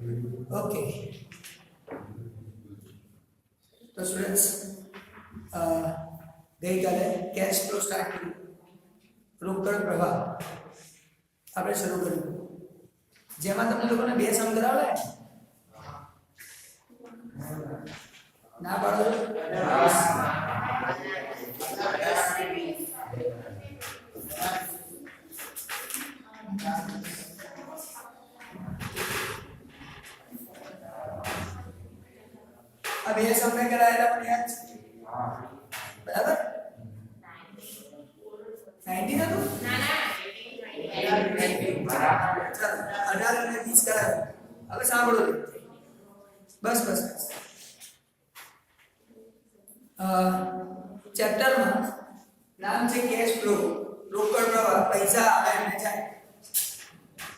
Okay तो students गई काले कैश फ्लो स्टार्ट કર્યું રોકડ પ્રવાહ આપણે શરૂ કર્યું જેમાં તમને લોકોને બે સમ કરાવલા ના પાડો अब ये सब में कराया था याद बराबर 90 था तो ना ना 18 અને 20 કરાયો હવે સાંભળો બસ બસ ચેપ્ટર માં નામ છે કેશ ફ્લો રોકડ પ્રવાહ પૈસા આવે અને જાય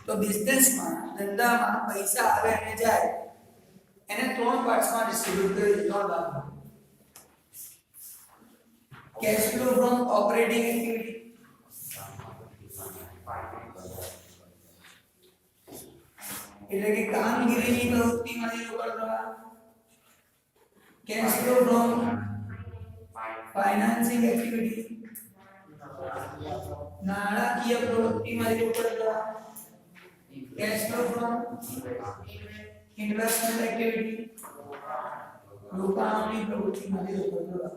તો બિઝનેસ માં ધંધામાં પૈસા આવે અને જાય એને ત્રણ પાર્ટ્સ માં ડિસ્ટ્રીબ્યુટ કરી ત્રણ ભાગમાં cash flow from operating activity એટલે કે કામગીરીની પ્રવૃત્તિમાંથી રોકડ પ્રવાહ cash flow from financing activity નાણાકીય પ્રવૃત્તિમાંથી રોકડ પ્રવાહ cash flow from investment activity રોકાણની પ્રવૃત્તિમાંથી રોકડ પ્રવાહ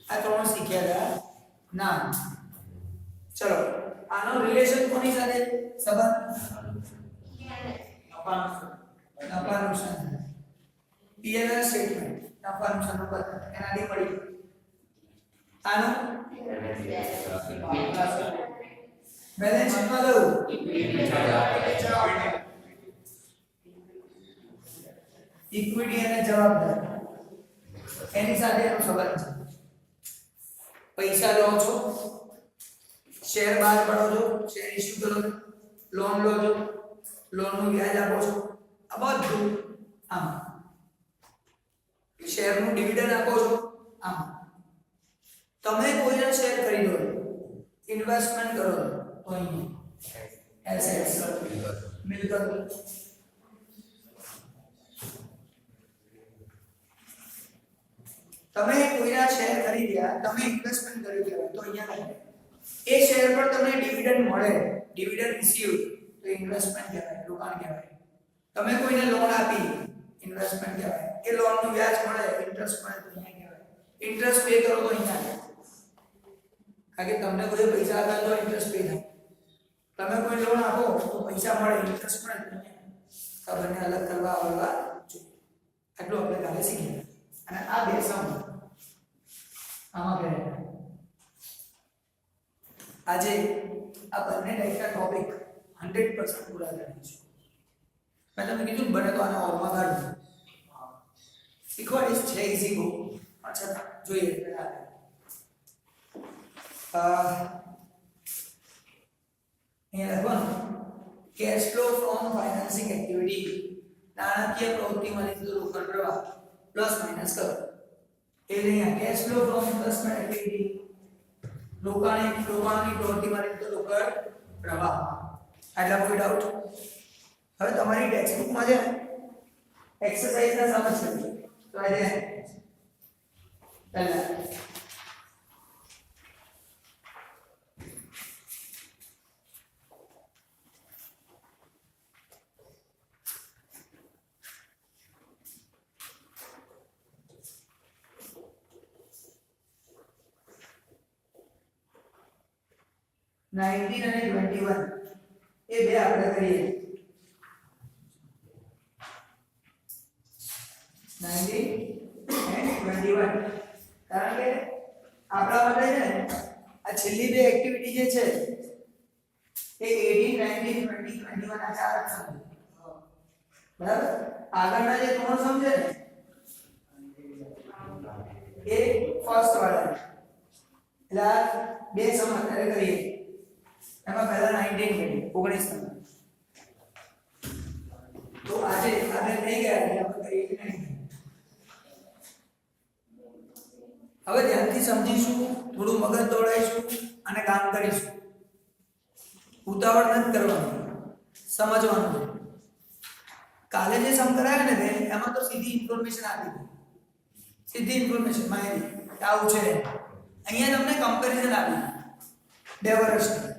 આ ત્રણ શીખ્યા હતા નામ ચલો આનો રિલેશન કોની સાથે સંબંધ નફા નુકસાન પીએનએલ સ્ટેટમેન્ટ નફા નુકસાનનો પત્ર એનાથી પડી આનો બેલેન્સ શીટમાં દઉં ઇક્વિટી અને જવાબદાર એની સાથે એનો સંબંધ છે પૈસા લો છો શેર બહાર પાડો છો શેર ઇશ્યુ કરો છો લોન લો છો લોન નું વ્યાજ આપો છો આ બધું આમ શેર નું ડિવિડન્ડ આપો છો આમ તમે કોઈનો શેર ખરીદો ઇન્વેસ્ટમેન્ટ કરો તો અહીં એસેટ્સ મિલકત તમે કોઈના શેર ખરીદ્યા તમે ઇન્વેસ્ટમેન્ટ કર્યું કહેવાય તો અહીંયા એ શેર પર તમને ડિવિડન્ડ મળે ડિવિડન્ડ રિસીવ તો ઇન્વેસ્ટમેન્ટ કહેવાય રોકાણ કહેવાય તમે કોઈને લોન આપી ઇન્વેસ્ટમેન્ટ કહેવાય એ લોન નું વ્યાજ મળે ઇન્ટરેસ્ટ મળે તો અહીંયા કહેવાય ઇન્ટરેસ્ટ પે કરો તો અહીંયા કારણ કે તમને કોઈ પૈસા આપે તો ઇન્ટરેસ્ટ પે થાય તમે કોઈ લોન આપો તો પૈસા મળે ઇન્ટરેસ્ટ મળે તો અહીંયા આ બંને અલગ કરવા આવડવા જોઈએ આટલું આપણે કાલે શીખ્યા અને આ બે સમ આમાં કે આજે આ બંને ટાઈપના ટોપિક 100% પૂરા કરીશું મેં તમને કીધું બને તો આને ઓરમાં કાઢો શીખવાડીશ છે ઈઝી બુક અચ્છા જોઈએ અહીંયા લખવાનું cash flow from financing activity નાણાકીય પ્રવૃત્તિમાંથી રોકડ પ્રવાહ प्लस माइनस करो એટલે અહીંયા cache flow from investment activity રોકાણની પ્રવૃત્તિ માટે તો રોકડ પ્રવાહ આટલા કોઈ ડાઉટ હવે તમારી ટેક્સ્ટ બુકમાં છે એક્સરસાઇઝ ના સમજ છે તો આજે પહેલા नाइनटीन અને 21 એ બે આપણે કરીએ 19 અને 21 કારણ કે આપણા માટે છે ને આ છેલ્લી બે એક્ટિવિટી જે છે એ 18 19 20 21 આ ચાર જ સમજે બરાબર આગળના જે ત્રણ સમજે ને એ ફર્સ્ટ વાળા એટલે બે સમ અત્યારે કરીએ એમાં પહેલા 19 કરીએ 19 નંબર તો આજે આપણે થઈ ગયા એટલે આપણે કરીએ 19 હવે ધ્યાનથી સમજીશું થોડું મગજ દોડાઈશું અને કામ કરીશું ઉતાવળ નથી કરવાનું સમજવાનું કાલે જે સમ કરાયો ને બેન એમાં તો સીધી ઇન્ફોર્મેશન આપી દીધી, સીધી ઇન્ફોર્મેશન માહિતી કે આવું છે. અહીંયા તમને કમ્પેરિઝન આપી 2 વર્ષની.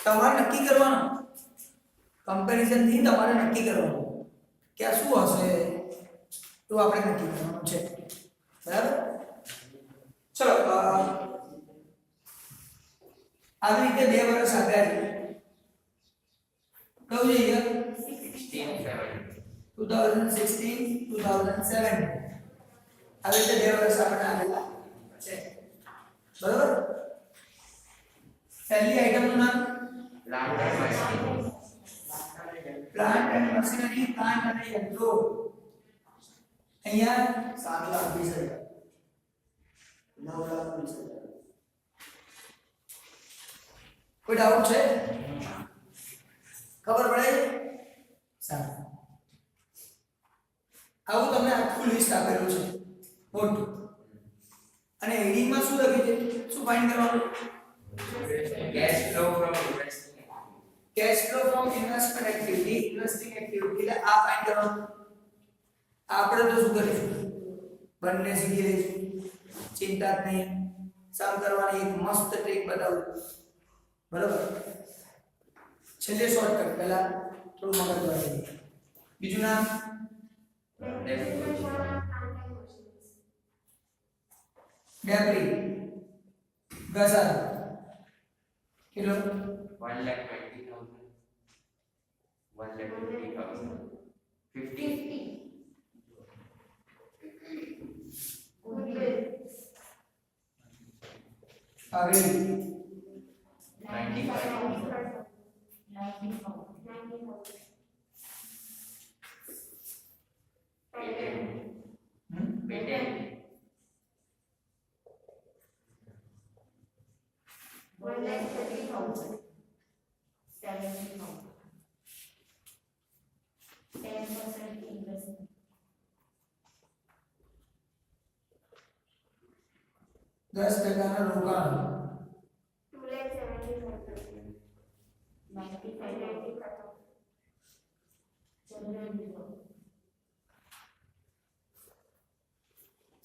તમારે નક્કી કરવાનું, કમ્પેરિઝન થી તમારે નક્કી કરવાનું કે આ શું હશે તો આપણે નક્કી કરવાનું છે. બરાબર? ચલો આવી રીતે 2 વર્ષ આગળ કયું છે યર 2016 2017 આવી રીતે 2 વર્ષ આપણે આવેલા છે. બરાબર? પહેલી આઈટમ નું નામ પ્લાન્ટ એન્ડ મશીનરી, પ્લાન્ટ અને યંત્રો. અહીંયા 7,20,000 9,20,000. કોઈ ડાઉટ છે? ખબર પડે? સારું. આવું તમને આખું લિસ્ટ આપેલું છે મોટું. અને હેડિંગ માં શું લખ્યું છે? શું ફાઇન્ડ કરવાનું? Cash flow from investing. Cache flow from investment activity, investing activity. એટલે આ ફાઇન્ડ કરવાનું. આપણે તો શું કરીશું? બંને શીખી લઈશું. ચિંતા જ નહીં. સમ કરવાની એક મસ્ત ટ્રીક બતાવું. બરાબર? છેલ્લે શોર્ટકટ, પહેલા થોડું મગજ વાળીએ. બીજું નામ ડેબ્રી ઘસારો કિલો 1,20,000. 1,20,000. 50. આગળ 95. Patent. 1,30,000. 70,000. 10% investment. 10% રોકાણ 2,70,000. 95,000.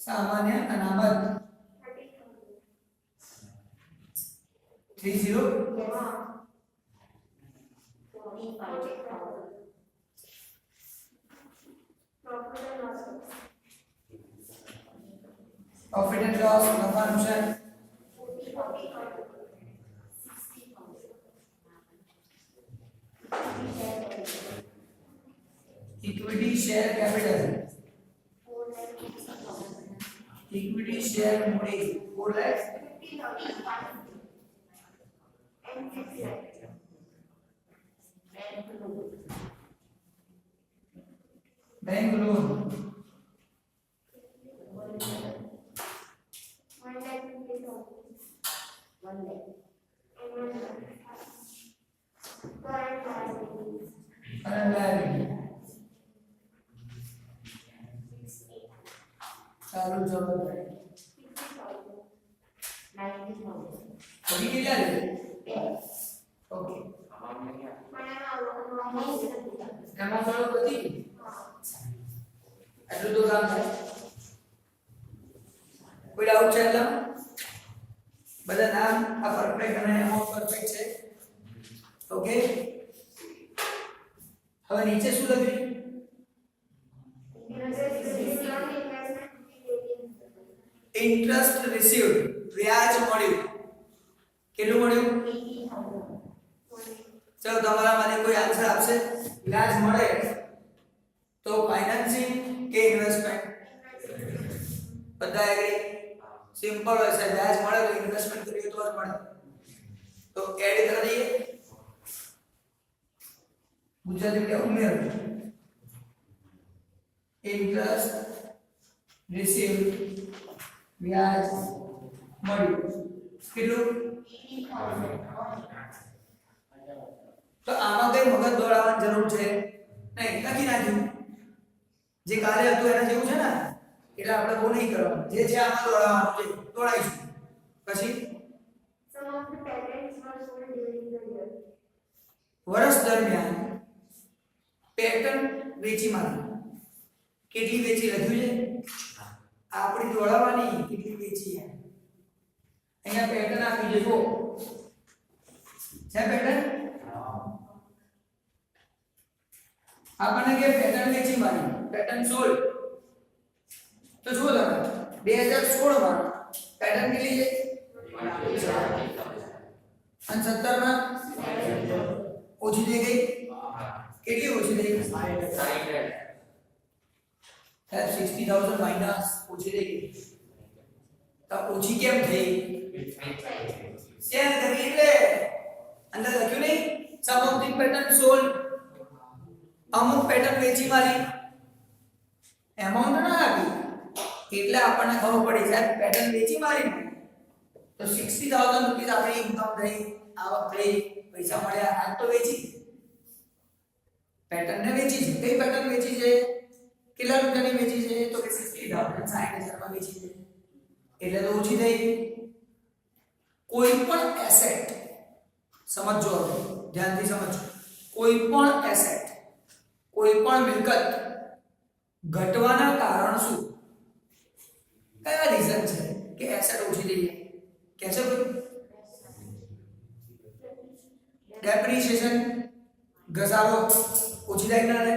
સામાન્ય અનામત 30 પ્રોફિટ એન્ડ લોસ નફા નુકસાન equity share capital equity share મૂડી 4 લાખ બેંક લોન 1,00,000. અને લાયબિલિટી ચાલુ જવાબદારી 90,000. બધી કેટલા છે ઓકે એમાં થોડો બધી એટલું તો કામ થાય કોઈ ડાઉટ છે એટલે બધા નામ આ પરફેક્ટ અને અમાઉન્ટ પરફેક્ટ છે ઓકે હવે નીચે શું લખ્યું ઇન્ટરેસ્ટ રિસીવ્ડ વ્યાજ મળ્યું કેટલું મળ્યું 80,000. ચલો તમારામાંથી કોઈ આન્સર આપશે વ્યાજ મળે તો ફાઇનાન્સિંગ કે ઇન્વેસ્ટમેન્ટ બધા એગ્રી સિમ્પલ હોય છે વ્યાજ મળે તો ઇન્વેસ્ટમેન્ટ કરીએ તો જ મળે તો એડ કરી દઈએ ગુજરાતી કે ઉમેરો ઇન્ટરેસ્ટ રિસીવ્ડ વ્યાજ મળ્યું કેટલું 80,000. તો આમાં કઈ મગજ દોડાવવાની જરૂર છે નહીં લખી નાખ્યું જે કાલે હતું એના જેવું છે ને એટલે આપણે બહુ નહીં કરવાનું જે છે આમાં દોડાવવાનું છે દોડાઈશું પછી Some of the patents were sold during the year. વર્ષ દરમિયાન પેટન્ટ વેચી મારી કેટલી વેચી લખ્યું છે આપણી દોડાવવાની કેટલી વેચી છે અહીંયા પેટર્ન આપી છે જો છે પેટર્ન આપણને કે પેટર્ન વેચી મારી પેટર્ન 16 તો જુઓ તમે 2016 માં પેટર્ન કેટલી છે અને 17 માં ઓછી થઈ ગઈ કેટલી ઓછી થઈ ગઈ 60,000 માઈનસ ઓછી થઈ ગઈ તો ઓછી કેમ થઈ શેર કરી એટલે અંદર લખ્યું નહીં સમ ઓફ ધી પેટર્ન સોલ્ડ અમુક પેટર્ન વેચી મારી એમાઉન્ટ ના આપી એટલે આપણને ખબર પડી જાય પેટર્ન વેચી મારી તો 60,000 રૂપિયા આપણી ઇન્કમ થઈ આવક થઈ પૈસા મળ્યા આ તો વેચી પેટર્ન ને વેચી છે કઈ પેટર્ન વેચી છે કેટલા રૂપિયાની વેચી છે તો કે 60,000 60,000 માં વેચી છે એટલે તો ઓછી થઈ કોઈ પણ એસેટ સમજો ધ્યાનથી સમજો કોઈ પણ એસેટ કોઈ પણ મિલકત ઘટવાના કારણ શું કયા રીઝન છે કે એસેટ ઓછી થઈ કે છે ડેપ્રિસિએશન ઘસારો ઓછી થાય ના રહે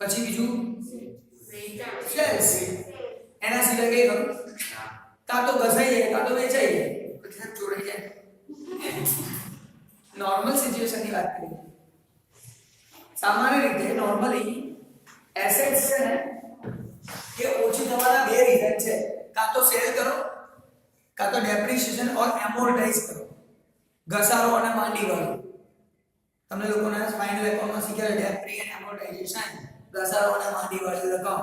પછી બીજું સેલ્સ એના સિવાય કઈ ખરું કાં તો ઘસાઈ જાય કાં તો વેચાઈ જાય પછી જોડાઈ જાય નોર્મલ સિચ્યુએશનની વાત કરીએ સામાન્ય રીતે નોર્મલી એસેટ્સ છે ને એ ઓછી થવાના બે રીઝન છે કાં તો સેલ કરો કાં તો ડેપ્રિસિએશન ઓર એમોર્ટાઇઝ કરો ઘસારો અને માંડી વાળો તમને લોકોને ફાઇનલ એકાઉન્ટમાં શીખ્યા ડેપ્રી એન્ડ એમોર્ટાઇઝેશન ઘસારો અને માંડી વાળી રકમ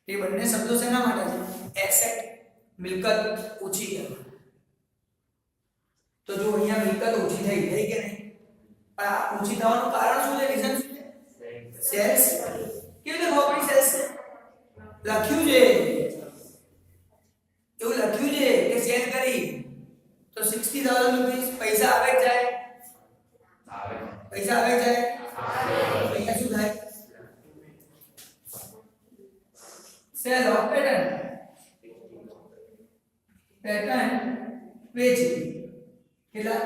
એ બંને શબ્દો શેના માટે છે એસેટ મિલકત ઓછી કરવી તો જો અહીંયા મિલકત ઓછી થઈ ગઈ કે નહીં પણ આ ઓછી થવાનું કારણ શું છે રીઝન શું છે સેલ્સ કેવી રીતે ખબર સેલ્સ લખ્યું છે એવું લખ્યું છે કે સેલ કરી તો 60,000 રૂપિયા પૈસા આવે જ જાય પૈસા આવે જાય અહીંયા શું થાય સેલ ઓફ પેટર્ન પેટર્ન વેચી કેટલા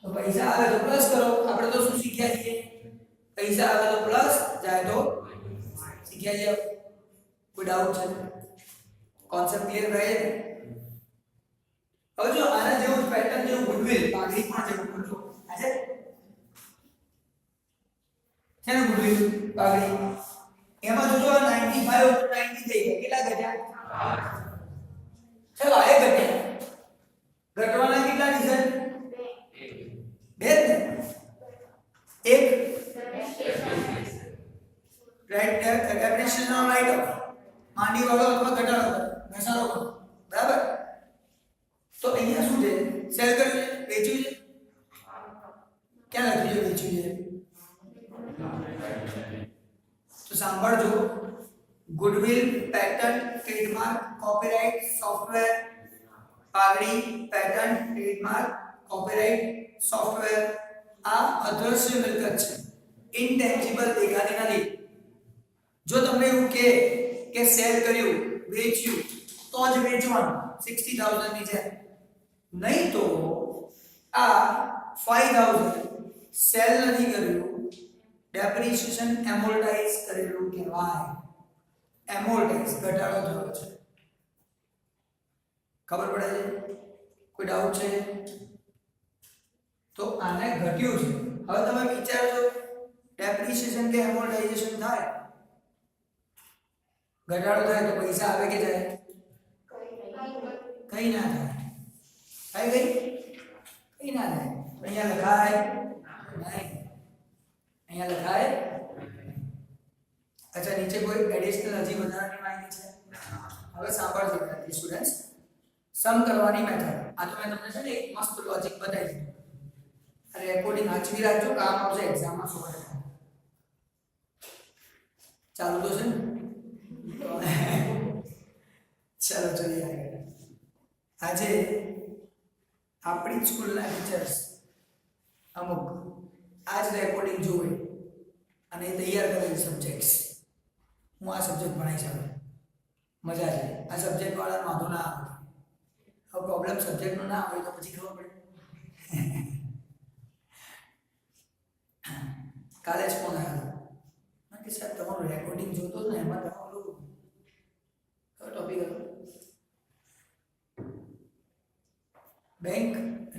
તો પૈસા આવે તો પ્લસ કરો આપણે તો શું શીખ્યા છીએ પૈસા આવે તો પ્લસ જાય તો શીખ્યા છીએ કોઈ ડાઉટ છે કોન્સેપ્ટ ક્લિયર રહે હવે જો આના જેવું પેટર્ન જેવું ગુડવિલ પાઘડી પણ જેવું બોલજો આજે છે ને ગુડવિલ પાઘડી એમાં જોજો 95 ઉપર 90 થઈ ગયા કેટલા ઘટ્યા ચલો આ ઘટ્યા ઘટવાના કેટલા રીઝન બે જ ને એક right appreciation of right of માંડી વાળો અથવા ઘટાડો ઘસારો બરાબર તો અહીંયા શું છે સેલ કર્યું છે વેચ્યું છે ક્યાં લખ્યું છે વેચ્યું છે તો સાંભળજો goodwill pattern trademark copyright software પાઘડી પેટર્ન ટ્રેડમાર્ક કોપીરાઇટ સોફ્ટવેર આ અદ્રશ્ય મિલકત છે ઇનટેન્જિબલ દેખાતી નથી જો તમને એવું કે સેલ કર્યું વેચ્યું તો જ વેચવાનું 60,000 ની છે નહીં તો આ 5,000 સેલ નથી કર્યું ડેપ્રિસિએશન એમોર્ટાઇઝ કરેલું કહેવાય એમોર્ટાઇઝ ઘટાડો થયો છે ખબર પડે છે કોઈ ડાઉટ છે તો આને ઘટ્યું છે હવે તમે વિચારજો ડેપ્રિસિએશન કે એમોર્ટાઇઝેશન થાય ઘટાડો થાય તો પૈસા આવે કે જાય કઈ ના થાય કઈ ના થાય અહીંયા લખાય નહીં અહીંયા લખાય અચ્છા નીચે કોઈ એડિશનલ હજી વધારાની માહિતી છે હવે સાંભળજો સ્ટુડન્ટ્સ સમ કરવાની મેથડ આ તો મેં તમને છે ને એક મસ્ત લોજિક બતાવી દીધું અરે રેકોર્ડિંગ વાંચી રાખજો કામ આવશે એક્ઝામમાં શું કરે ચાલુ તો છે ને ચલો ચલીએ આગળ આજે આપણી સ્કૂલના ટીચર્સ અમુક આ જ રેકોર્ડિંગ જોવે અને એ તૈયાર કરેલ સબ્જેક્ટ્સ હું આ સબ્જેક્ટ ભણાવીશ હવે મજા છે આ સબ્જેક્ટ વાળા વાંધો ના આવે હવે પ્રોબ્લેમ સબ્જેક્ટનો ના હોય તો પછી ખબર પડે કાલે જ ફોન આવ્યો કે સાહેબ તમારું રેકોર્ડિંગ જોતો ને એમાં તમારું કયો ટોપિક હતો bank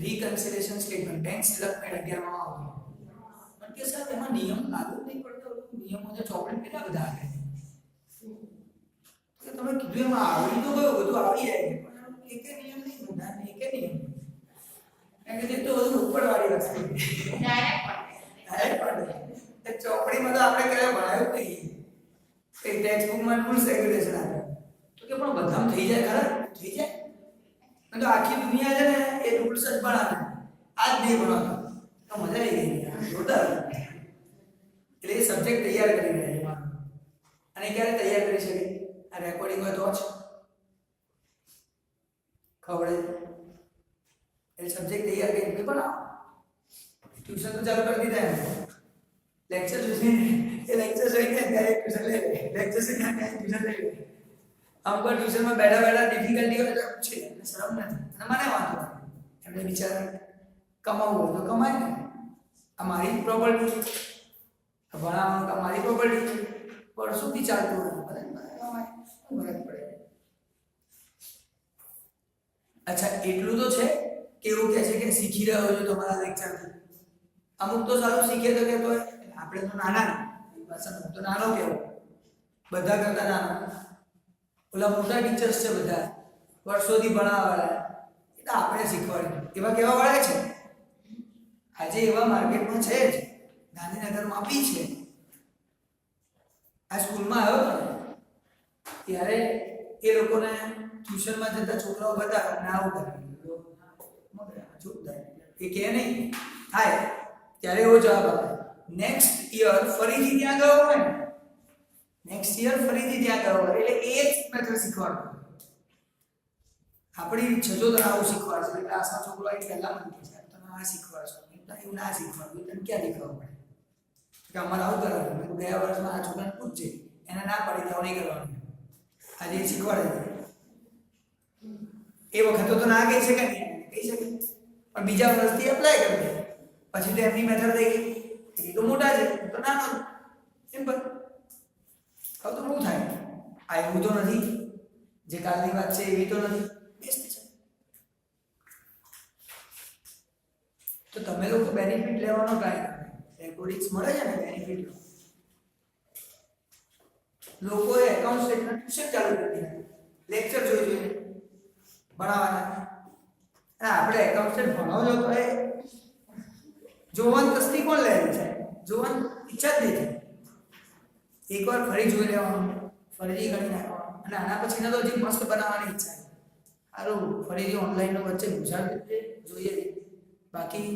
reconciliation statement bank statement 11 માં આવતું પણ કે સાહેબ એમાં નિયમ લાગુ નહીં પડતો નિયમો જે ચોપડી કેટલા બધા આવે કે તમે કીધું એમાં આવડી તો ગયું બધું આવડી જાય પણ એકે નિયમ નહીં બધા એકે નિયમ કારણ કે તો બધું ઉપરવાળી વસ્તુ ડાયરેક્ટ એ ચોપડીમાં તો આપણે ક્યારે ભણાયું નહીં એ ટેક્સ્ટ બુકમાં રૂલ્સ રેગ્યુલેશન આપે તો કે પણ બધામાં થઈ જાય ખરા થઈ જાય અને તો આખી દુનિયા છે ને એ રૂલ્સ જ ભણાવે આજ નહીં ભણાવતો તો મજા આવી ગઈ જોરદાર એટલે એ સબ્જેક્ટ તૈયાર કરી રહ્યા એમાં અને ક્યારે તૈયાર કરી શકે આ રેકોર્ડિંગ હોય તો જ ખબર એ સબ્જેક્ટ તૈયાર કરી ભણાવો ટ્યુશન તો ચાલુ કરી દીધા એમ લેક્ચર જોઈને એ લેક્ચર જોઈને ત્યારે ટ્યુશન લે લેક્ચર જોઈને ટ્યુશન લે અમુક ટ્યુશનમાં બેઠા બેઠા ડિફિકલ્ટી હોય તો છે શરમ નથી અને મને વાંધો એમને વિચાર કમાવવું હોય તો કમાય ને આ મારી પ્રોપર્ટી ભણાવવાનું મારી પ્રોપર્ટી વર્ષોથી ચાલતું હોય ભલે કમાય ફરક પડે અચ્છા એટલું તો છે કે એવું કહે છે કે શીખી રહ્યો છો તમારા લેક્ચરથી અમુક તો સારું શીખે તો કે તો આપણે તો નાના ભાષામાં તો નાનો કેવો બધા કરતા નાનો ઓલા મોટા ટીચર્સ છે બધા વર્ષોથી ભણાવવાળા એ તો આપણે શીખવાડ્યું એવા કેવા વાળા છે આજે એવા માર્કેટમાં છે જ ગાંધીનગરમાં બી છે આ સ્કૂલમાં આવ્યો હતો ત્યારે એ લોકોને ટ્યુશનમાં જતા છોકરાઓ બધા ના આવું કરે એ કે નહીં થાય ત્યારે એવો જવાબ આપે નેક્સ્ટ યર ફરીથી ત્યાં ગયો હોય ને નેક્સ્ટ યર ફરીથી ત્યાં ગયો હોય એટલે એ જ મેથડ શીખવાડતો આપણી છજો તો આવું શીખવાડશે ક્લાસમાં છોકરો આવી પહેલા મને કહે સાહેબ તમે આ શીખવાડશો એવું ના શીખવાડવું તને ક્યાં શીખવવું પડે કે અમારે આવું કરાવ્યું મેં ગયા વર્ષમાં આ છોકરાને પૂછજે એને ના પાડી દેવા નહીં કરવાનું આજે એ શીખવાડે એ વખતે તો ના કહી શકે નહીં કહી શકે પણ બીજા વર્ષથી એપ્લાય કરી દે પછી તો એમની મેથડ થઈ ગઈ એ તો મોટા છે તો નાનો સિમ્પલ હવે તો બહુ થાય આ એવું તો નથી જે કાલની વાત છે એવી તો નથી બેસ્ટ છે તો તમે લોકો બેનિફિટ લેવાનો ટ્રાય કરો રેકોર્ડિંગ્સ મળે છે ને બેનિફિટ લોકોએ એકાઉન્ટ સ્ટેટમેન્ટ ટ્યુશન ચાલુ કરી દીધા લેક્ચર જોઈ જોઈએ ભણાવવાના અને આપણે એકાઉન્ટ સ્ટેટ ભણાવજો તો એ જોવાની તસ્તી કોણ લે છે જોવાની ઈચ્છા જ નહીં એકવાર ફરી જોઈ લેવાનું ફરીથી ગણી નાખવાનું અને આના પછીના તો હજી મસ્ત બનાવવાની ઈચ્છા છે સારું ફરીથી ઓનલાઈનનો વચ્ચે ગુજરાતી જોઈએ બાકી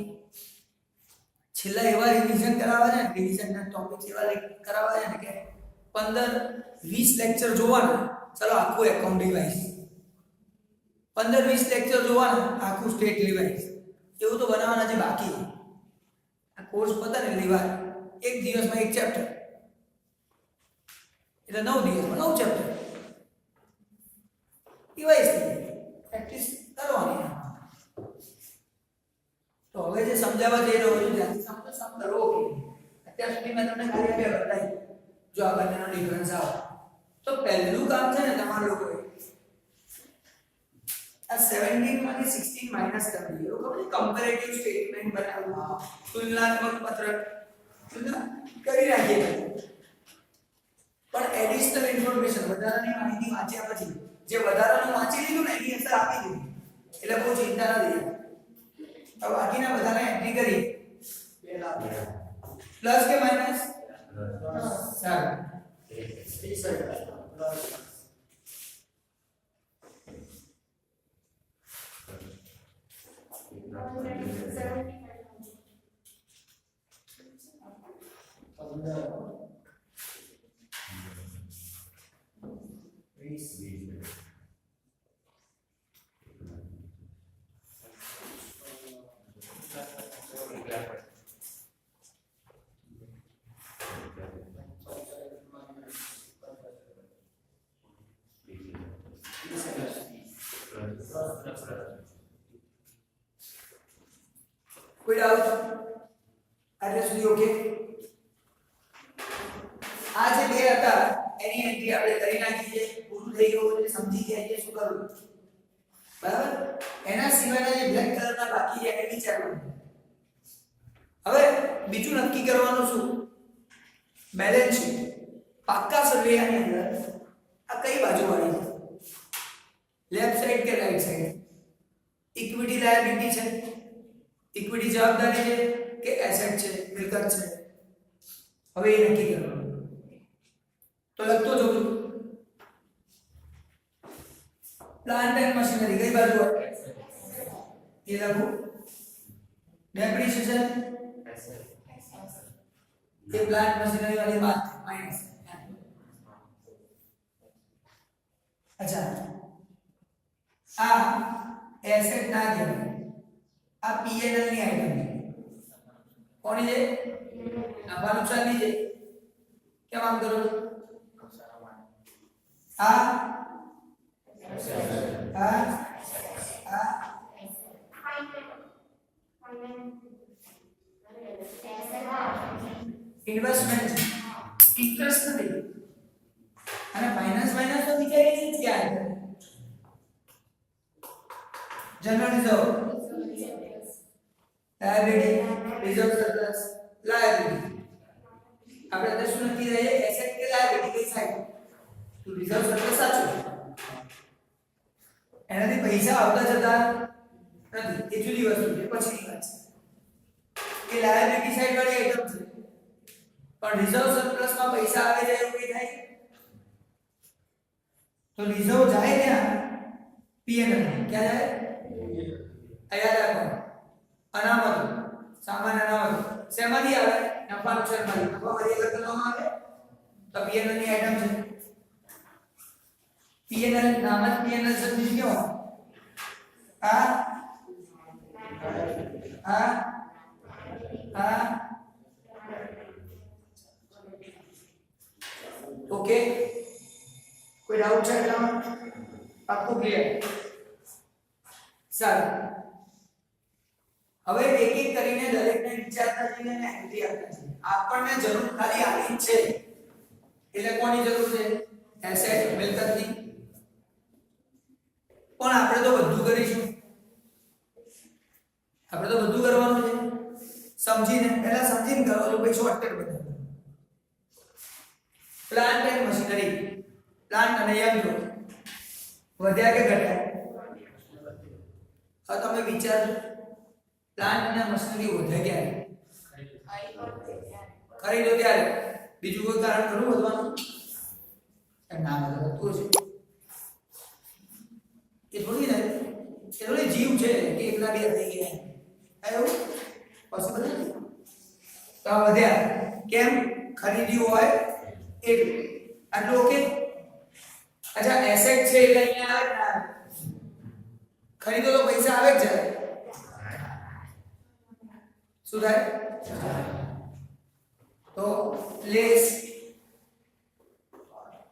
છેલ્લા એવા રિવિઝન કરાવવા છે ને રિવિઝનના ટોપિક્સ એવા કરાવવા છે ને કે 15-20 લેક્ચર જોવાના ચલો આખું એકાઉન્ટ રિવાઇઝ 15-20 લેક્ચર જોવાના આખું સ્ટેટ રિવાઇઝ એવું તો બનાવવાના છે બાકી આ કોર્સ પતા ને લેવા એક દિવસમાં એક ચેપ્ટર એટલે 9 દિવસમાં 9 ચેપ્ટર રિવાઇઝ પ્રેક્ટિસ કરવાની તો હવે જે સમજાવવા જઈ રહ્યો છું ત્યાંથી સમજો ઓકે અત્યાર સુધી મેં તમને ખાલી બે બતાવી જો આ બંનેનો ડિફરન્સ આવે તો પહેલું કામ છે ને તમારા લોકોએ આ 17 માંથી 16 માઈનસ કરી દો ખબર છે કમ્પેરેટિવ સ્ટેટમેન્ટ બનાવવું તુલનાત્મક પત્રક કરી રાખીએ પણ એડિશનલ ઇન્ફોર્મેશન વધારાની માહિતી વાંચ્યા પછી જે વધારાનું વાંચી લીધું ને એની અસર આપી દીધી એટલે બહુ ચિંતા ના થઈ अब बाकीના બધાને એન્ટ્રી કરી પ્લસ કે માઈનસ સારું કોઈ ડાઉટ આટલે સુધી ઓકે આ જે બે હતા એની એન્ટ્રી આપણે કરી નાખી છે પૂરું થઈ ગયું એટલે સમજી ગયા કે શું કરવું બરાબર એના સિવાયના જે બ્લેક કલરના બાકી છે એને વિચારવાનું હવે બીજું નક્કી કરવાનું શું બેલેન્સ શીટ પાક્કા સર્વેની અંદર આ કઈ બાજુ વાળી છે લેફ્ટ સાઈડ કે રાઈટ સાઈડ ઇક્વિટી લાયબિલિટી છે ઇક્વિટી જવાબદારી છે કે એસેટ છે મિલકત છે હવે એ નક્કી કરવાનું તો લખતો જોજો પ્લાન્ટ એન્ડ મશીનરી કઈ બાજુ હોય એ લખું ડેપ્રિસિએશન ये प्लांट मशीनरी वाली बात माइनस अच्छा आ एसेट ना कहेवाय आ पीएनएल ની આઈટમ છે કોની છે નફા નુકસાન ની છે કેમ આમ કરો આ ઇન્વેસ્ટમેન્ટ ઇન્ટરેસ્ટ નથી અને ફાઇનાન્સ તો વિચારી જ ક્યાં general reserve liability reserve surplus liability આપણે તો શું નક્કી રહે એસેટ કે લાયબિલિટી કઈ સાઈડ તો રિઝર્વ સરપ્લસ સાચું એનાથી પૈસા આવતા જતા નથી એ જુદી વસ્તુ છે પછીની વાત છે એ લાયબિલિટી સાઈડ વાળી આઈટમ છે પણ રિઝર્વ સરપ્લસ માં પૈસા આવે જાય એવું કઈ થાય તો રિઝર્વ જાય ત્યાં પીએનએલ ક્યાં જાય યાદ રાખો અનામત સામાન્ય અનામત શેમાંથી આવે નફા નુકસાનમાંથી નફામાંથી અલગ કરવામાં આવે તો પીએનએલ ની આઈટમ છે પીએનએલ નામ જ પીએનએલ સમજી કેવો ओके कोई डाउट है क्या आपको क्लियर सर હવે એક એક કરીને દરેકને વિચારતા જઈને અને એન્ટ્રી આપતા જઈએ આપણને જરૂર ખાલી આની છે એટલે કોની જરૂર છે એસેટ મિલકતની પણ આપણે તો બધું કરીશું આપણે તો બધું કરવાનું છે સમજીને પહેલા સમજીને કરો તો પછી શોર્ટકટ બતાવો પ્લાન્ટ એન્ડ મશીનરી પ્લાન્ટ અને યંત્રો વધ્યા કે ઘટ્યા હવે તમે વિચારો પ્લાન્ટ અને મશીનરી વધે ક્યારે ખરીદો ત્યારે બીજું કોઈ કારણ ખરું વધવાનું ના વધતું છે એ થોડી જીવ છે કે એકલા બે થઈ ગયા એવું પોસિબલ નથી તો આ વધ્યા કેમ ખરીદી હોય એટલે આટલું ઓકે अच्छा एसेट છે એટલે અહીંયા આવે ના ખરીદો તો પૈસા આવે જ જાય શું થાય તો લેસ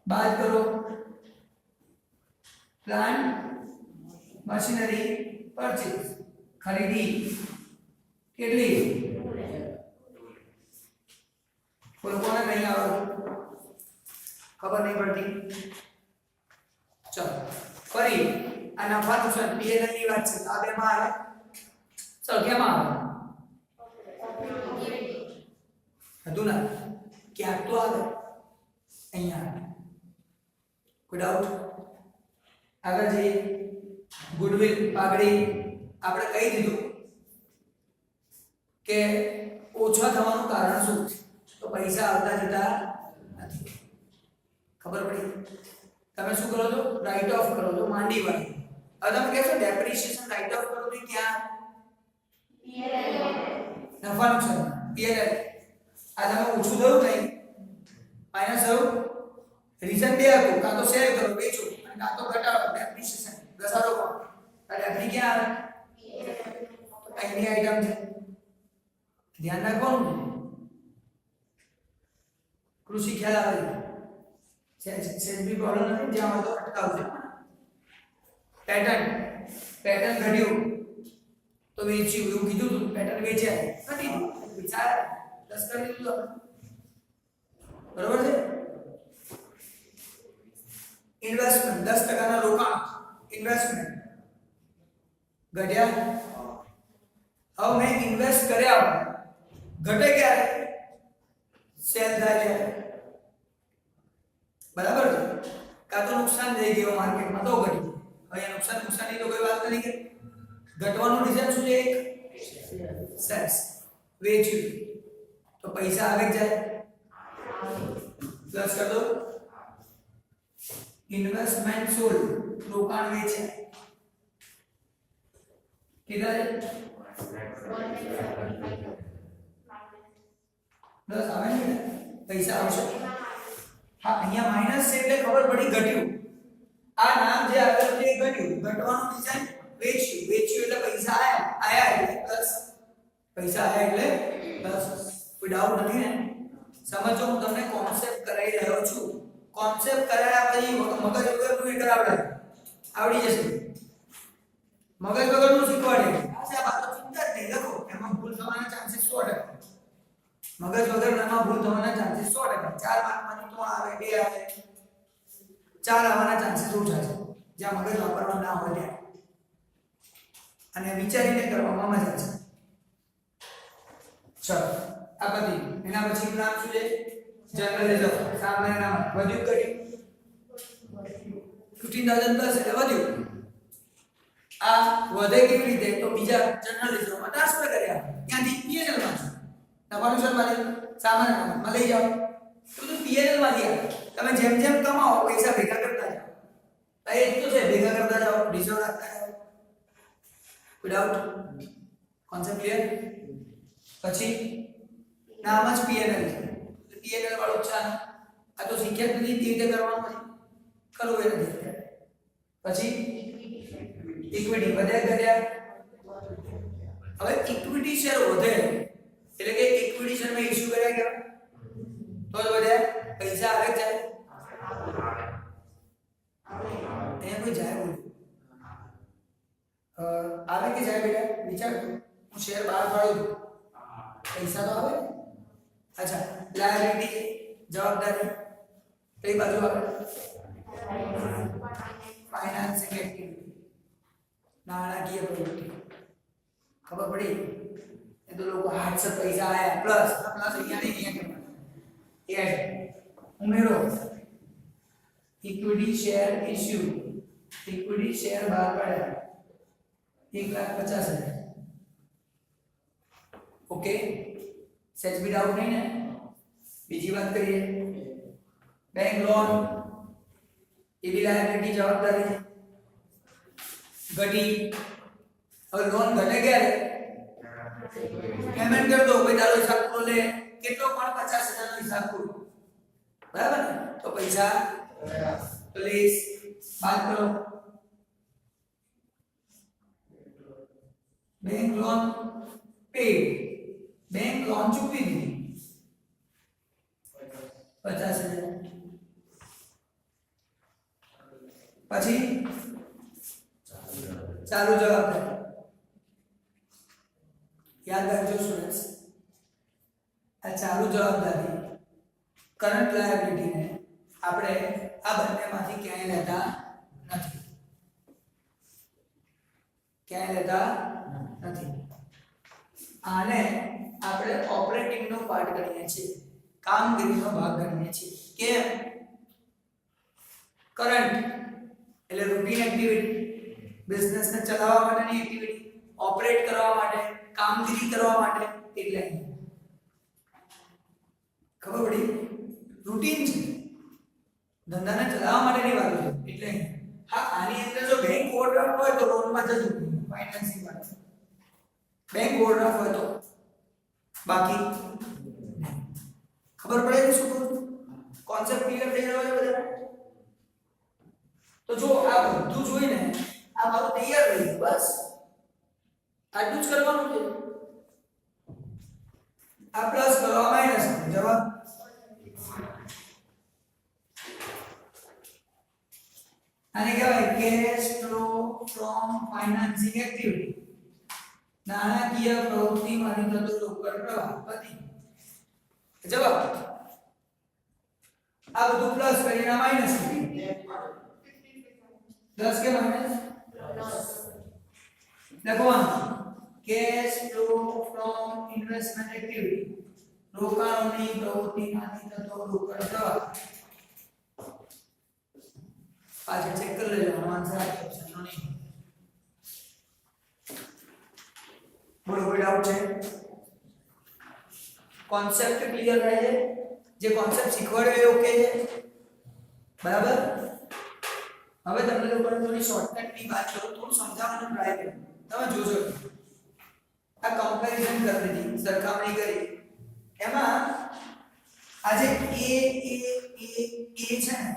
બાદ કરો પ્લાન્ટ મશીનરી પરચેઝ ખરીદી કેટલી કોઈ કોને નહીં આવે ખબર નહીં પડતી चलो ફરી આ નફા નુકસાન પીએનએલ ની વાત છે આ બેમાં આવે ચલો કેમાં આવે હતું ના ક્યાંક તો આવે અહીંયા આવે કોઈ ડાઉટ આગળ જઈએ ગુડવિલ પાઘડી આપણે કહી દીધું કે ઓછા થવાનું કારણ શું તો પૈસા આવતા જતા નથી ખબર પડી તમે શું કરો છો રાઇટ ઓફ કરો છો માંડી વાળી હવે તમે કહેશો ડેપ્રિસિએશન રાઇટ ઓફ કરો તો ક્યાં નફા નુકસાન પીએનએલ આ તમે ઓછું થયું નહીં માઇનસ થયું રીઝન બે હતું કાં તો સેલ કરો વેચો અને કાં તો ઘટાડો ડેપ્રિસિએશન ઘસારો કરો આ ડેપ્રી ક્યાં આવે અહીંની આઈટમ છે ધ્યાન રાખવાનું કૃષિ ખ્યાલ આવે છે सेंस भी प्रॉब्लम नहीं जहां तो अटका हो जाए पैटर्न પેટર્ન ઘટ્યું તો વેચ્યું એવું કીધું તું પેટર્ન વેચાય ઘટી પૈસા 10 કરી દીધું આપણે. બરોબર છે ઇન્વેસ્ટમેન્ટ 10% ના રોકાણ ઇન્વેસ્ટમેન્ટ ઘટ્યા હવે મેં ઇન્વેસ્ટ કર્યા ઘટે ક્યારે સેલ થાય ત્યારે બરાબર છે કાં તો નુકસાન થઈ ગયું માર્કેટમાં તો ઘટી હવે અહીંયા નુકસાનની તો કોઈ વાત નથી કરી ઘટવાનું રીઝન શું છે એક સેલ્સ વેચ્યું તો પૈસા આવે કે જાય પ્લસ કર દો ઇન્વેસ્ટમેન્ટ સોલ્ડ રોકાણ વેચાય કેટલા છે 10 આવે ને પૈસા આવશે હા અહીંયા માઈનસ છે એટલે ખબર પડી ઘટ્યું આ નામ જે આગળ છે એ ઘટ્યું ઘટવાનું ડિઝાઇન વેચ્યું એટલે પૈસા આયા એટલે પ્લસ પૈસા આયા એટલે પ્લસ કોઈ ડાઉટ નથી ને સમજો હું તમને કોન્સેપ્ટ કરાવી રહ્યો છું કોન્સેપ્ટ કરાયા પછી મગજ વગરનું એ કરાવડે આવડી જશે મગજ વગરનું શીખવાડે આ બાતો ચિંતા જ નહીં લખો એમાં ભૂલ થવાના ચાન્સીસ 100% મગજ વગર એમાં ભૂલ થવાના ચાન્સીસ 100% 4 માર્કમાંથી 3 આવે 2 આવે 4 આવવાના ચાન્સીસ ઓછા છે જ્યાં મગજ વાપરવા ના હોય ત્યાં અને વિચારીને કરવામાં મજા છે ચલો આ બધી એના પછી નામ શું છે જર્નલિઝમ સામાન્ય નામ વધ્યું કર્યું 15000 પ્લસ એટલે વધ્યું આ વધે કેવી રીતે તો બીજા જર્નલિઝમમાં ટ્રાન્સફર કર્યા ત્યાંથી પીએનએલ માં તમારું સર મારી સામાન્ય નામમાં લઈ જાઓ તો પીએનએલ માં ગયા તમે જેમ જેમ કમાઓ પૈસા ભેગા કરતા જાઓ આ એક તો છે ભેગા કરતા જાઓ રિઝર્વ રાખતા જાઓ વિધાઉટ કોન્સેપ્ટ ક્લિયર પછી નામ જ પીએનએલ છે પીએનએલ વાળો છે આ તો શીખ્યા જ નથી કેવી રીતે કરવાનું છે કરવું એ નથી પછી ઇક્વિટી વધે ઘટ્યા હવે ઇક્વિટી શેર વધે એટલે કે ઇક્વિટી શેર માં ઇશ્યુ કર્યા કેવા તો જ વધ્યા પૈસા આવે જાય અહીંયા કોઈ જાય બોલ આવે કે જાય બેટા વિચાર હું શેર બહાર પાડું પૈસા તો આવે અચ્છા લાયબિલિટી જવાબદારી કઈ બાજુ આવે ફાઇનાન્સિંગ એક્ટિવિટી નાણાકીય પ્રવૃત્તિ ખબર પડી એ તો લોકો 800 પૈસા આયા પ્લસ અહીંયા નહીં અહીંયા કેમ એડ ઉમેરો equity share issue equity share બહાર પાડ્યા 1,50,000 ઓકે સેજ બી ડાઉટ નહીં ને બીજી વાત કરીએ બેંક લોન એવી લાયબિલિટી જવાબદારી ઘટી હવે લોન ઘટે ક્યારે પેમેન્ટ કર દો ભાઈ તારો હિસાબ પૂરો લે કેટલો પણ 50,000 નો હિસાબ પૂરો બરાબર ને તો પૈસા પ્લીઝ બાદ કરો bank loan paid bank loan ચૂકવી દીધી 50,000 પછી ચાલુ જવાબદારી યાદ રાખજો સ્ટુડન્ટ્સ આ ચાલુ જવાબદારી કરંટ લાયબિલિટી ને આપણે આ બંનેમાંથી ક્યાંય લેતા નથી આને આપણે ઓપરેટિંગ નો પાર્ટ ગણીએ છીએ કામગીરીનો ભાગ ગણીએ છીએ કેમ કરંટ એટલે રૂટીન એક્ટિવિટી બિઝનેસ ને ચલાવવા માટેની એક્ટિવિટી ઓપરેટ કરવા માટે કામગીરી કરવા માટે એટલે ખબર પડી રૂટીન છે ધંધાને ચલાવવા માટેની વાત છે એટલે હા આની અંદર જો બેંક ઓવરડ્રાફ્ટ હોય તો લોન માં જતું ફાઇનાન્સિંગ માટે બેંક ઓવરડ્રાફ્ટ હોય તો બાકી ખબર પડે કે શું કરું કોન્સેપ્ટ ક્લિયર થઈ રહ્યો છે બધા તો જો આ બધું જોઈને આ મારું તૈયાર થઈ ગયું બસ આટલું જ કરવાનું છે આ પ્લસ કરો આ માઈનસ જવાબ આને કહેવાય cache flow from financing activity નાણાકીય પ્રવૃત્તિમાંથી થતો રોકડ પ્રવાહ પતિ જવાબ આ બધું પ્લસ કરીને માઈનસ કરી 10 કે માઈનસ લખવાનું cash flow from investment activity રોકાણોની પ્રવૃત્તિમાંથી થતો રોકડ પ્રવાહ પાછળ ચેક કરી લેજો આન્સર આ ઓપ્શનનો નહીં બોલો કોઈ ડાઉટ છે કોન્સેપ્ટ ક્લિયર થાય છે જે કોન્સેપ્ટ શીખવાડ્યો એ ઓકે છે બરાબર હવે તમને લોકોને થોડી શોર્ટકટ ની વાત કરું થોડું સમજાવવાનો ટ્રાય કરો તમે જોજો આ કમ્પેરિઝન કરી દીધી સરખામણી કરી એમાં આજે એ છે ને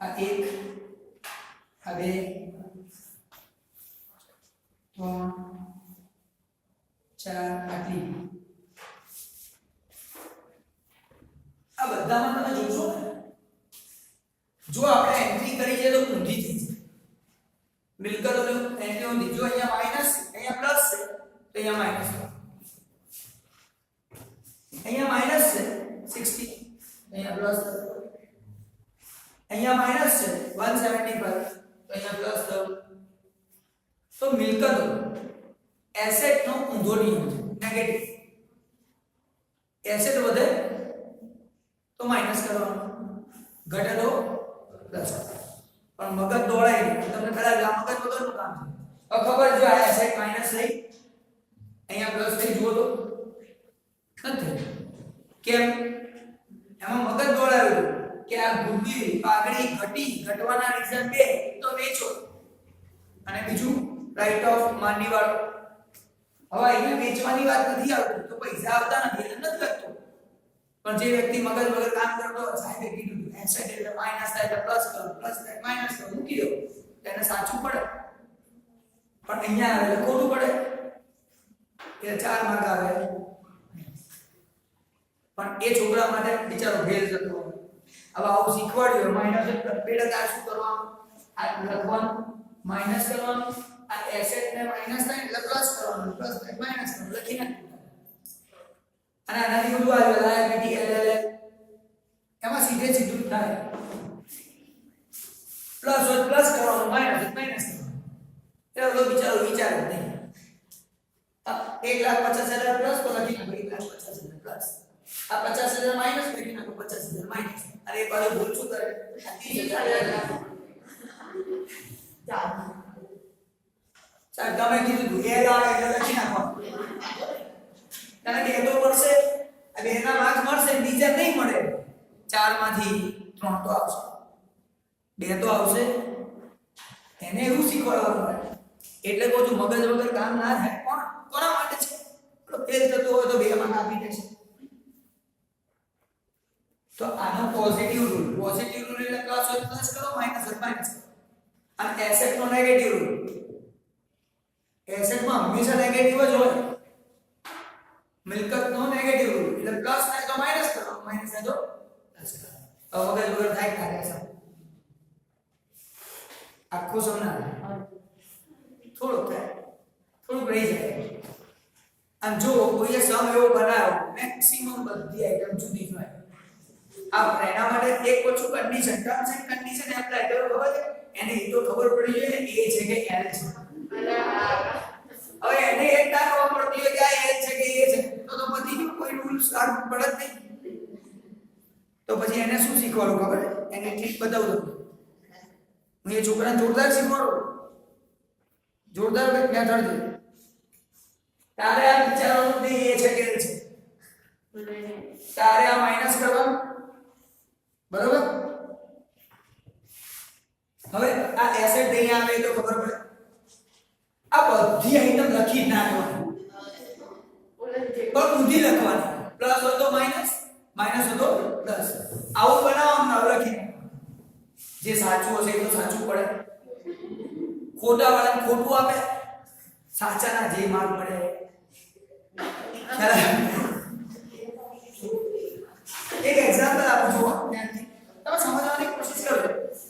આ એક આ બે 3 4 આટલી આ બધામાં તમે જોશો ને જો આપણે એન્ટ્રી કરી છે તો ઊંધી થઈ છે મિલકતોની એન્ટ્રી ઊંધી જો અહીંયા માઈનસ અહીંયા પ્લસ છે તો અહીંયા માઈનસ અહીંયા માઈનસ છે 60 અહીંયા પ્લસ અહીંયા માઈનસ છે 175 તો અહીંયા પ્લસ તો મિલકતો એસેટ નો ઊંધો નિયમ છે નેગેટિવ એસેટ વધે તો માઈનસ કરવાનો ઘટે તો પ્લસ પણ મગજ દોડાય તમને ખરા આ મગજ વગરનું કામ છે ખબર જો આ એસેટ માઈનસ લઈ અહીંયા પ્લસ થઈ જુઓ તો નથી કેમ એમાં મગજ દોડાયું કે આ ગુડવિલ પાઘડી ઘટવાના રીઝન બે તો વેચો અને બીજું રાઈટ ઓફ માની વાળો હવે અહીંયા વેચવાની વાત નથી આવતી તો પૈસા આવતા નથી એટલે નથી લખતો પણ જે વ્યક્તિ મગજ વગર કામ કરતો હોય સાહેબે કીધું એસેટ એટલે માઈનસ થાય એટલે પ્લસ કરો પ્લસ થાય માઈનસ કરો મૂકી દો તેને સાચું પડે પણ અહીંયા આવે એટલે ખોટું પડે એટલે 4 માર્ક આવે પણ એ છોકરા માટે બિચારો ફેલ જતો હવે આવું શીખવાડ્યું માઈનસ પેડક આ શું કરવાનું આ લખવાનું માઈનસ કરવાનું આ એસેટ ને માઈનસ થાય એટલે પ્લસ કરવાનું પ્લસ થાય માઈનસ કરવાનું લખી નાખવાનું અને આનાથી બધું આવે લાયબિલિટી એલએલ એમાં સીધે સીધું થાય પ્લસ હોય પ્લસ કરવાનું માઈનસ માઈનસ કરવાનું એટલે બધો બિચારો વિચાર જ નહીં 1,50,000 પ્લસ તો લખી નાખો 1,50,000 પ્લસ આ 50,000 માઈનસ લખી નાખો 50,000 માઈનસ અરે એક બાજુ ભૂલ શું કરે 30,000 ચાલ તમે કીધું એ આવે એટલે લખી નાખો કારણ કે એ તો પડશે આ બે ના માર્ક્સ મળશે બીજા નહીં મળે 4 માંથી 3 તો આવશે 2 તો આવશે એને એવું શીખવાડવાનું એટલે કહું છું મગજ વગર કામ ના થાય કોના માટે છે ફેલ થતો હોય તો 2 માર્ક આપી દેશે તો આનો પોઝિટિવ રૂલ એટલે પ્લસ હોય પ્લસ કરો માઈનસ હોય માઈનસ કરો અને એસેટ નો નેગેટિવ રૂલ એસેટ માં હંમેશા નેગેટિવ જ હોય મિલકત નો નેગેટિવ રૂલ એટલે પ્લસ થાય તો માઈનસ કરો માઈનસ થાય તો પ્લસ કરો તો મગજ વગર થાય કાર્ય સમ આખો સમના થોડુંક રહી જાય અને જો કોઈએ સમ એવો બનાવ્યો મેક્સિમમ બધી આઈટમ જુદી જ હોય આ એના માટે એક ઓછું condition terms and condition apply કરો ખબર છે એને એ તો ખબર પડી જોઈએ ને એ છે કે એલ છે હવે એને એક ના ખબર પડતી હોય કે આ એલ છે કે એ છે તો પછી કોઈ રૂલ્સ લાગુ પડે જ નહીં તો પછી એને શું શીખવાડું ખબર એને ટ્રીક બતાવું હું એ છોકરાને જોરદાર શીખવાડું જોરદાર મેથડ છે તારે આ વિચારવાનું નહીં એ છે કે એ છે તારે આ માઈનસ કરવાનું બરોબર હવે આ એસેટ અહીંયા આવે તો ખબર પડે આ બધી આઈટમ લખી જ નાખવાની પણ ઊંધી લખવાની પ્લસ હોય તો માઈનસ માઈનસ હોય તો પ્લસ આવું બનાવવાનું લખી જે સાચું હશે એ તો સાચું પડે ખોટા વાળાને ખોટું આપે સાચાના જે માર્ક મળે એક એક્ઝામ્પલ આપું છું તમે સમજવાની કોશિશ કરો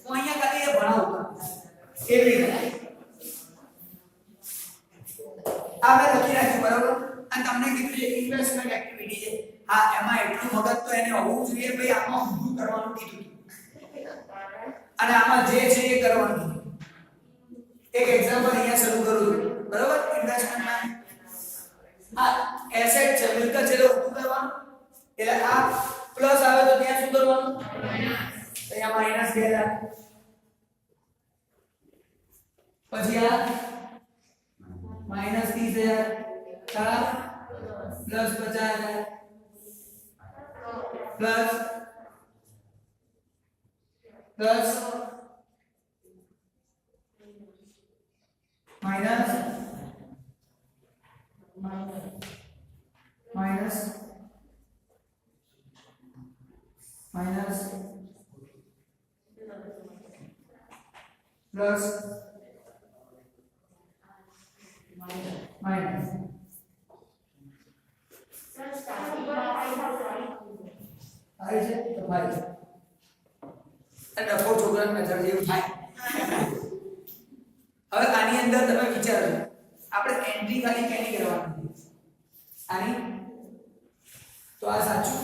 હું અહીંયા ખાલી એ ભણાવું એવી રીતે આ મેં લખી નાખ્યું બરાબર અને તમને કીધું છે ઇન્વેસ્ટમેન્ટ એક્ટિવિટી છે હા એમાં એટલું મગજ તો એને હોવું જોઈએ ભાઈ આમાં ઊંધું કરવાનું કીધું અને આમાં જે છે એ કરવાનું કીધું એક એક્ઝામ્પલ અહીંયા શરૂ કરું છું બરાબર ઇન્વેસ્ટમેન્ટમાં આ એસેટ છે મિલકત છે એટલે ઊંધું કરવાનું એટલે આ પ્લસ આવે તો ત્યાં શું કરવાનું અહીંયા માઈનસ 2000 પછી આ minus 30,000 plus 50,000 plus plus minus minus minus plus minus आई છે તો ભાઈ અને ડફો છોકરાને નજર જેવું થાય હવે આની અંદર તમે વિચારો આપણે એન્ટ્રી ખાલી કેની કરવાની આની તો આ સાચું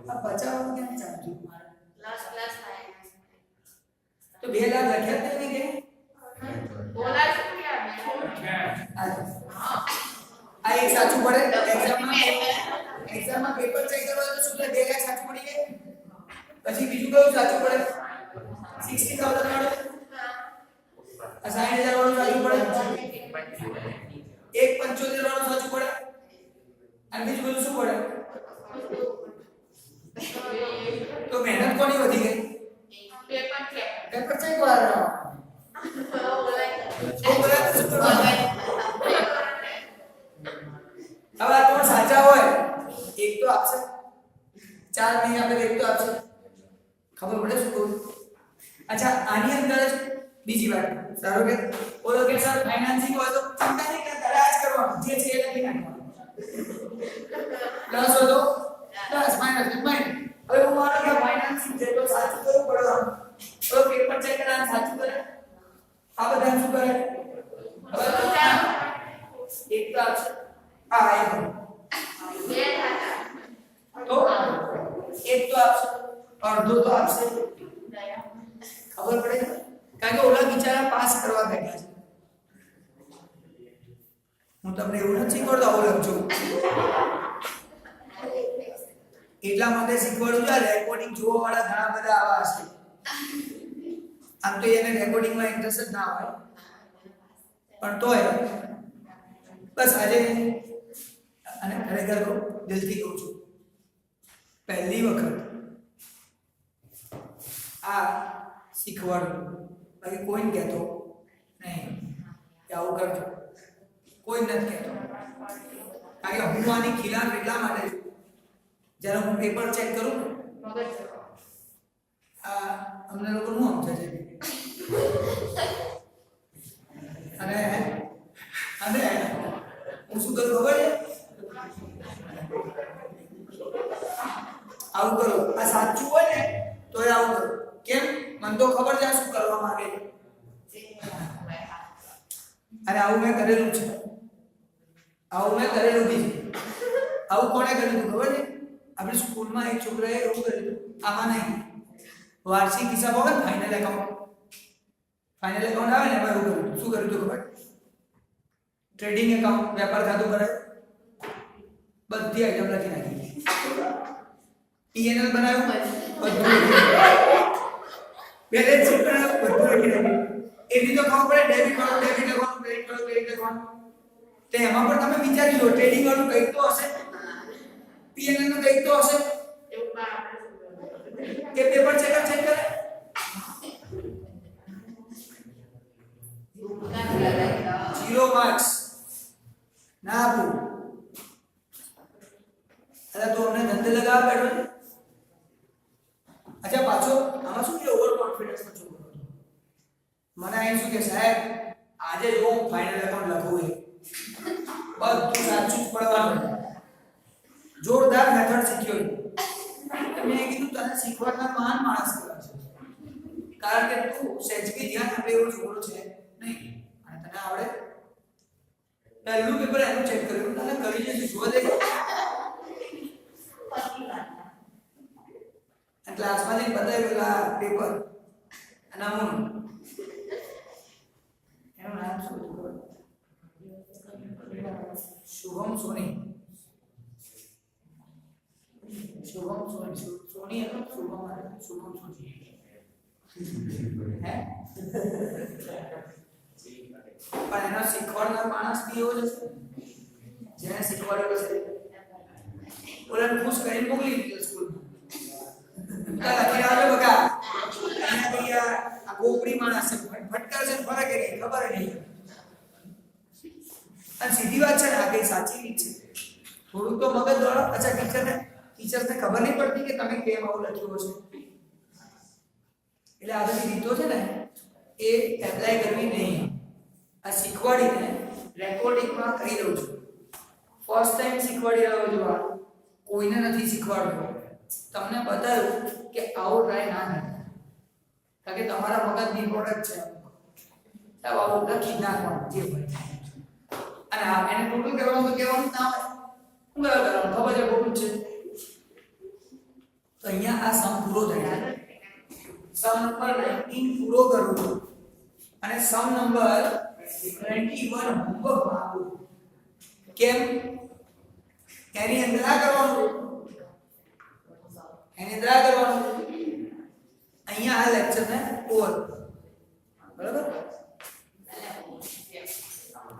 આ બચાવવાનું કેમ ચાલતું तो 2 लाख लख्या नहीं के बोला છે કે આ એક સાચું પડે એક્ઝામમાં પેપર ચેક કરવા તો શું 2 લાખ સાચું પડી જાય પછી બીજું કયું સાચું પડે 60000 વાળું આ 60000 વાળું સાચું પડે એક 75 વાળું સાચું પડે અને બીજું બધું શું પડે તો મહેનત કોની વધી ગઈ पेपर चेक वाला बोला तो सुपर अब આ ત્રણ સાચા હોય એક તો આપશે 4 નહીં આપે એક તો આપશે ખબર પડે શું કહું અચ્છા આની અંદર જ બીજી વાત ધારો કે ઓલો કે સર ફાઇનાન્સિંગ હોય તો ચિંતા નહીં કરતા આજ કરવાનું જે છે એ લખી નાખવાનું પ્લસ હોય તો પ્લસ માઈનસ માઈનસ હવે હું માનો કે ફાઇનાન્સિંગ છે તો સાચું કરવું પડવાનું તો પેપર ચેક કરવાનું સાચું કરે આ બધા શું કરે હવે એક તો આપશે આ એક તો એક તો આપશે અડધો તો આપશે ખબર પડે કારણ કે ઓલા બિચારા પાસ કરવા બેઠા છે હું તમને એવું નથી શીખવાડતો આવું લખજો એટલા માટે શીખવાડું છું આ રેકોર્ડિંગ જોવા વાળા ઘણા બધા આવા હશે આમ તો એને રેકોર્ડિંગમાં ઇન્ટરેસ્ટ જ ના હોય પણ તોય બસ આજે અને ખરેખર તો દિલથી કહું છું પહેલી વખત આ શીખવાડું બાકી કોઈ ન કહેતો નહીં કે આવું કરજો કોઈ નથી કહેતો કારણ કે હું આની ખિલાફ એટલા માટે છું જ્યારે હું પેપર ચેક કરું આ અમને લોકો નું સમજે છે અને અને હું શું કરું ખબર છે આવું કરો આ સાચું હોય ને તો એ આવું કરો કેમ મને તો ખબર છે આ શું કરવા માંગે છે અને આવું મેં કરેલું છે આવું મેં કરેલું બી છે આવું કોણે કર્યું ખબર છે આપણી સ્કૂલમાં એક છોકરાએ એવું કર્યું આમાં નહીં વાર્ષિક હિસાબ હોય ને ફાઇનલ એકાઉન્ટ આવે ને એમાં એવું કર્યું શું કર્યું હતું ખબર ટ્રેડિંગ એકાઉન્ટ વેપાર ખાતું કરે બધી આઈટમ લખી નાખી પીએનએલ બનાવ્યું બધું બેલેન્સ શીટ બનાવ્યું બધું લખી નાખ્યું એની તો ખબર પડે ડેબિટ વાળું ડેબિટ એકાઉન્ટ ક્રેડિટ વાળું ક્રેડિટ એકાઉન્ટ તે એમાં પણ તમે વિચારી લો ટ્રેડિંગ વાળું કંઈક તો હશે પીએનએલ નું કંઈક તો હશે કે પેપર ચેક કરે जीरो मार्क्स ना आपको अरे तो हमने धंधे लगा बैठो अच्छा पाछो आमा શું કે ઓવર કોન્ફિડન્સ માં છોકરો મને એમ શું કે સાહેબ આજે જો હું ફાઇનલ એકાઉન્ટ લખું બધું સાચું પડવાનું જોરદાર મેથડ શીખ્યો મેં કીધું તને શીખવાડનાર મહાન માણસ કહેવાય છે, કારણ કે તું સહેજ બી ધ્યાન આપે એવો છોકરો છે નહીં, અને તને આવડે. પહેલું પેપર એનું ચેક કર્યું, તને કરી જશે જોવા દે. અને ક્લાસમાંથી બતાવ્યું આ પેપર નમૂનો, એનું નામ શું હતું? શુભમ સોની. શુભમ સોની, સોની હતો શુભમ, શુભમ સોની. હે પણ એનો શીખવાડનાર માણસ બી એવો જ હશે જેને શીખવાડેલો છે. ઓલાને ખુશ કરીને મોકલી દીધો સ્કૂલમાં. લખી આવે બકા અહીંયા કઈ આ ગોપડી માણસ છે, ફટકાર છે ફરક એ નહીં, ખબર નહીં. અને સીધી વાત છે ને, આ કઈ સાચી રીત છે. થોડું તો મગજ દ્વારા. અચ્છા, ટીચર્સને ખબર નહીં પડતી કે તમે કેમ આવું લખ્યું છે. એટલે આ બધી રીતો છે ને એ એપ્લાય કરવી નહીં. આ શીખવાડીને રેકોર્ડિંગમાં કહી દઉં છું. ફર્સ્ટ ટાઈમ શીખવાડી રહ્યો છું, આ કોઈને નથી શીખવાડતો. તમને બતાવ્યું કે આવો ટ્રાય ના કરતા, કારણ કે તમારા મગજની પ્રોડક્ટ છે. આવું લખી નાખવાનું જે હોય. અને હા, એને ટોટલ કરવાનું તો કહેવાનું ના હોય. શું કરવાનું ખબર છે ટોટલ છે. તો અહીંયા આ સમ પૂરો થાય છે. સમ નંબર 19 પૂરો કરું છું અને સમ નંબર 21 હોમવર્ક આપું. કેમ? એની અંદર આ કરવાનું, એની અંદર આ કરવાનું. અહીંયા આ લેક્ચરને ઓવર, બરાબર.